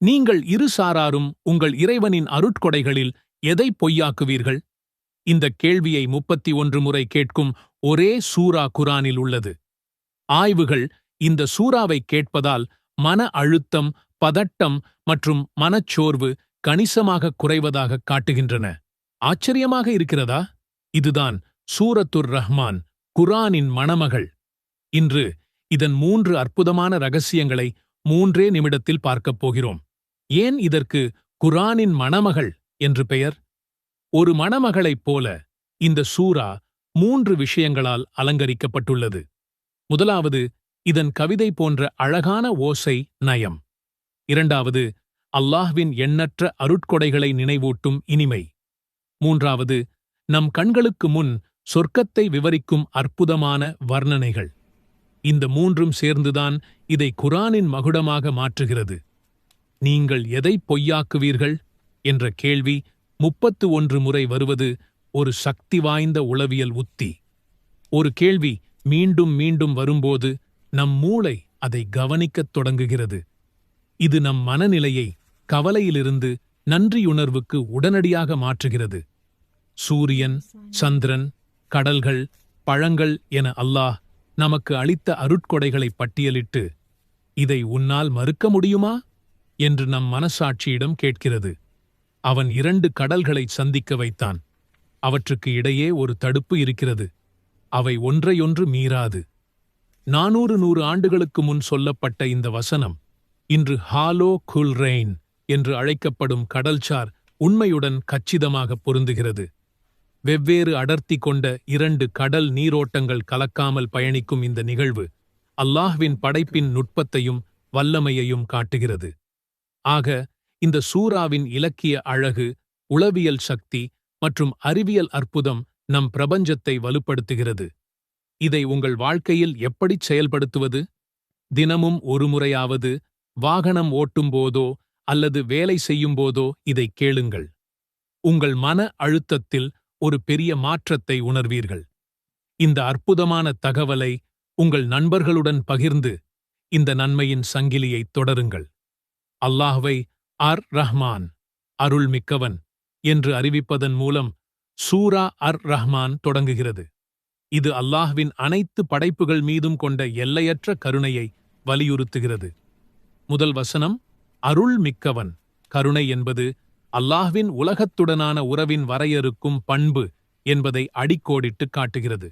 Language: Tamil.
நீங்கள் இரு சாராரும் உங்கள் இறைவனின் அருட்கொடைகளில் எதை பொய்யாக்குவீர்கள்? இந்த கேள்வியை 31 முறை கேட்கும் ஒரே சூரா குரானில் உள்ளது. ஆய்வுகள் இந்த சூறாவை கேட்பதால் மன அழுத்தம், பதட்டம் மற்றும் மனச்சோர்வு கணிசமாக குறைவதாக காட்டுகின்றன. ஆச்சரியமாக இருக்கிறதா? இதுதான் சூரத்துர் ரஹ்மான், குரானின் மணமகள். இன்று இதன் 3 அற்புதமான ரகசியங்களை 3 நிமிடத்தில் பார்க்கப் போகிறோம். ஏன் இதற்கு குரானின் மணமகள் என்று பெயர்? ஒரு மணமகளைப் போல இந்த சூரா 3 விஷயங்களால் அலங்கரிக்கப்பட்டுள்ளது. முதலாவது, இதன் கவிதை போன்ற அழகான ஓசை நயம். இரண்டாவது, அல்லாஹ்வின் எண்ணற்ற அருட்கொடைகளை நினைவூட்டும் இனிமை. மூன்றாவது, நம் கண்களுக்கு முன் சொர்க்கத்தை விவரிக்கும் அற்புதமான வர்ணனைகள். இந்த 3ம் சேர்ந்துதான் இதை குரானின் மகுடமாக மாற்றுகிறது. நீங்கள் எதை பொய்யாக்குவீர்கள் என்ற கேள்வி 31 முறை வருவது ஒரு சக்தி வாய்ந்த உளவியல் உத்தி. ஒரு கேள்வி மீண்டும் மீண்டும் வரும்போது நம் மூளை அதை கவனிக்கத் தொடங்குகிறது. இது நம் மனநிலையை கவலையிலிருந்து நன்றியுணர்வுக்கு உடனடியாக மாற்றுகிறது. சூரியன், சந்திரன், கடல்கள், பழங்கள் என அல்லாஹ் நமக்கு அளித்த அருட்கொடைகளை பட்டியலிட்டு, இதை உன்னால் மறுக்க முடியுமா என்று நம் மனசாட்சியிடம் கேட்கிறது. அவன் 2 கடல்களை சந்திக்க வைத்தான். அவற்றுக்கு இடையே ஒரு தடுப்பு இருக்கிறது. அவை ஒன்றையொன்று மீறாது. 400 ஆண்டுகளுக்கு முன் சொல்லப்பட்ட இந்த வசனம் இன்று ஹாலோ குல்ரெயின் என்று அழைக்கப்படும் கடல்சார் உண்மையுடன் கச்சிதமாக பொருந்துகிறது. வெவ்வேறு அடர்த்தி கொண்ட 2 கடல் நீரோட்டங்கள் கலக்காமல் பயணிக்கும் இந்த நிகழ்வு அல்லாஹ்வின் படைப்பின் நுட்பத்தையும் வல்லமையையும் காட்டுகிறது. ஆக, இந்த சூறாவின் இலக்கிய அழகு, உளவியல் சக்தி மற்றும் அறிவியல் அற்புதம் நம் பிரபஞ்சத்தை வலுப்படுத்துகிறது. இதை உங்கள் வாழ்க்கையில் எப்படிச் செயல்படுத்துவது? தினமும் ஒரு முறையாவது, வாகனம் ஓட்டும்போதோ அல்லது வேலை செய்யும்போதோ இதை கேளுங்கள். உங்கள் மன அழுத்தத்தில் ஒரு பெரிய மாற்றத்தை உணர்வீர்கள். இந்த அற்புதமான தகவலை உங்கள் நண்பர்களுடன் பகிர்ந்து இந்த நன்மையின் சங்கிலியைத் தொடருங்கள். அல்லாஹ்வை அர் ரஹ்மான், அருள் மிக்கவன் என்று அறிவிப்பதன் மூலம் சூரா அர் ரஹ்மான் தொடங்குகிறது. இது அல்லாஹ்வின் அனைத்து படைப்புகள் மீதும் கொண்ட எல்லையற்ற கருணையை வலியுறுத்துகிறது. முதல் வசனம், அருள் மிக்கவன். கருணை என்பது அல்லாஹ்வின் உலகத்துடனான உறவின் வரையறுக்கும் பண்பு என்பதை அடிக்கோடிட்டு காட்டுகிறது.